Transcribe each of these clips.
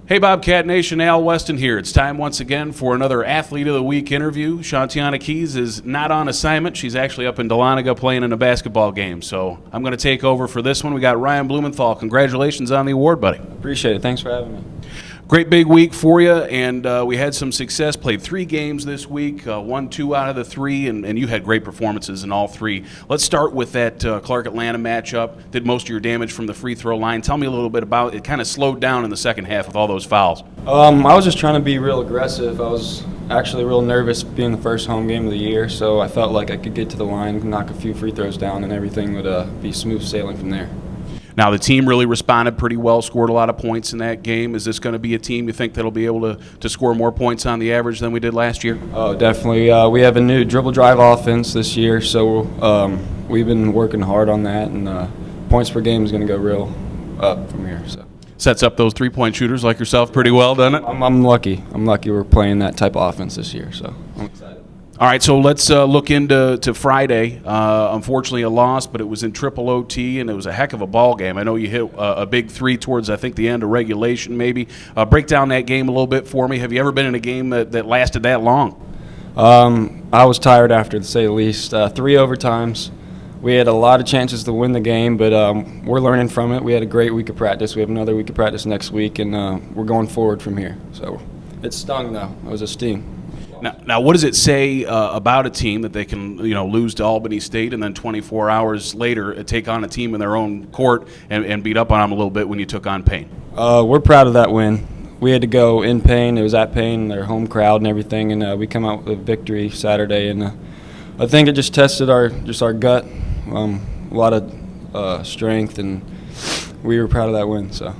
Hey Bobcat Nation, Al Weston here. It's time once again for another Athlete of the Week interview. Shanteona Keys is not on assignment. She's actually up in Dahlonega playing in a basketball game. So I'm going to take over for this one. We got Ryan Blumenthal. Congratulations on the award, buddy. Appreciate it. Thanks for having me. Great big week for you, and we had some success. Played 3 games this week, won 2 out of the 3, and you had great performances in all 3. Let's start with that Clark-Atlanta matchup. Did most of your damage from the free throw line. Tell me a little bit about it. It kind of slowed down in the second half with all those fouls. I was just trying to be real aggressive. I was actually real nervous being the first home game of the year, so I felt like I could get to the line, knock a few free throws down, and everything would be smooth sailing from there. Now, the team really responded pretty well, scored a lot of points in that game. Is this going to be a team you think that'll be able to score more points on the average than we did last year? Oh, definitely. We have a new dribble drive offense this year, so we've been working hard on that, and points per game is going to go real up from here. So sets up those three-point shooters like yourself pretty well, doesn't it? I'm lucky. I'm lucky we're playing that type of offense this year, so I'm excited. All right, so let's look into Friday. Unfortunately, a loss, but it was in triple OT, and it was a heck of a ball game. I know you hit a big 3 towards, I think, the end of regulation maybe. Break down that game a little bit for me. Have you ever been in a game that lasted that long? I was tired after, to say the least. 3 overtimes. We had a lot of chances to win the game, but we're learning from it. We had a great week of practice. We have another week of practice next week, and we're going forward from here. So it stung, though. It was a sting. Now, what does it say about a team that they can, lose to Albany State and then 24 hours later take on a team in their own court and beat up on them a little bit when you took on Payne? We're proud of that win. We had to go in Payne. It was at Payne, their home crowd and everything, and we come out with a victory Saturday. And I think it just tested our gut, a lot of strength, and we were proud of that win. So.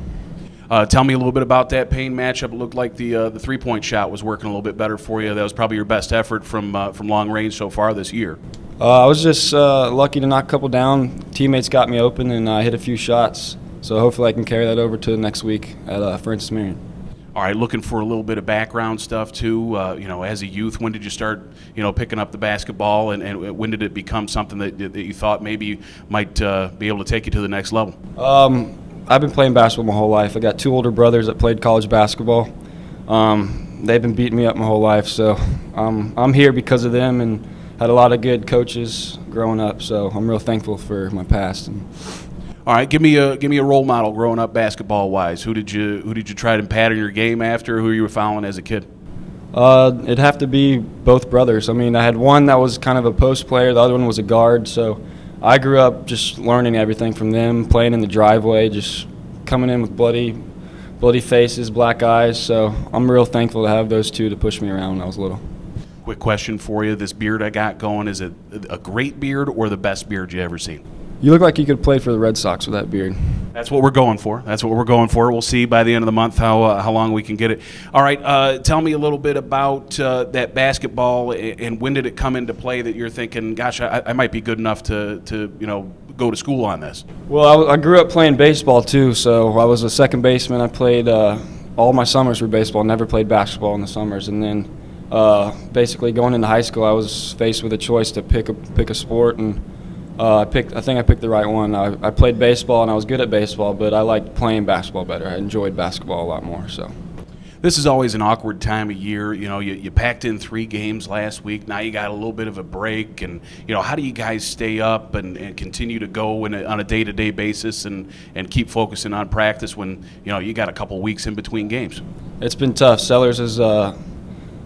Tell me a little bit about that Payne matchup. It looked like the three-point shot was working a little bit better for you. That was probably your best effort from long range so far this year. I was just lucky to knock a couple down. Teammates got me open, and I hit a few shots. So hopefully I can carry that over to next week at Francis Marion. All right, looking for a little bit of background stuff too. As a youth, when did you start, picking up the basketball, and when did it become something that you thought maybe might be able to take you to the next level? I've been playing basketball my whole life. I got 2 older brothers that played college basketball. They've been beating me up my whole life, so I'm here because of them, and had a lot of good coaches growing up. So I'm real thankful for my past. All right, give me a role model growing up basketball wise. Who did you try to pattern your game after? Who you were following as a kid? It'd have to be both brothers. I mean, I had one that was kind of a post player. The other one was a guard. So I grew up just learning everything from them, playing in the driveway, just coming in with bloody faces, black eyes. So I'm real thankful to have those 2 to push me around when I was little. Quick question for you. This beard I got going, is it a great beard or the best beard you ever seen? You look like you could play for the Red Sox with that beard. That's what we're going for. We'll see by the end of the month how long we can get it. All right, tell me a little bit about that basketball, and when did it come into play that you're thinking, gosh, I might be good enough to go to school on this? Well, I grew up playing baseball too, so I was a second baseman. I played all my summers were baseball, never played basketball in the summers. And then basically going into high school, I was faced with a choice to pick a sport, and I think I picked the right one. I played baseball, and I was good at baseball, but I liked playing basketball better. I enjoyed basketball a lot more. So this is always an awkward time of year. You packed in 3 games last week. Now you got a little bit of a break, and how do you guys stay up and continue to go on a day-to-day basis and keep focusing on practice when you got a couple weeks in between games? It's been tough. Sellers has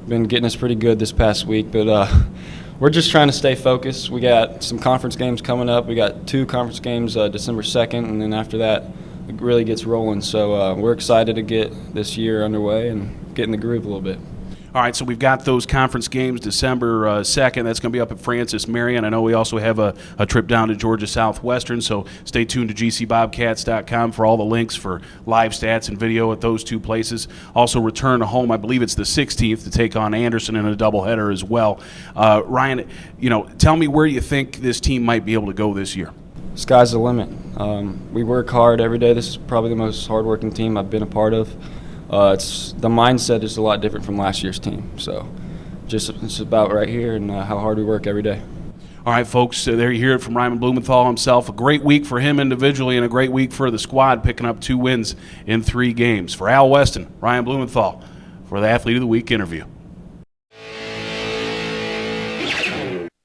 been getting us pretty good this past week, but we're just trying to stay focused. We got some conference games coming up. We got 2 conference games December 2nd, and then after that it really gets rolling. So we're excited to get this year underway and get in the groove a little bit. All right, so we've got those conference games December 2nd. That's going to be up at Francis Marion. I know we also have a trip down to Georgia Southwestern, so stay tuned to gcbobcats.com for all the links for live stats and video at those 2 places. Also return to home, I believe it's the 16th, to take on Anderson in a doubleheader as well. Ryan, tell me where you think this team might be able to go this year. Sky's the limit. We work hard every day. This is probably the most hardworking team I've been a part of. The mindset is a lot different from last year's team. So it's about right here and how hard we work every day. All right, folks, there you hear it from Ryan Blumenthal himself. A great week for him individually and a great week for the squad, picking up 2 wins in 3 games. For Al Weston, Ryan Blumenthal for the Athlete of the Week interview.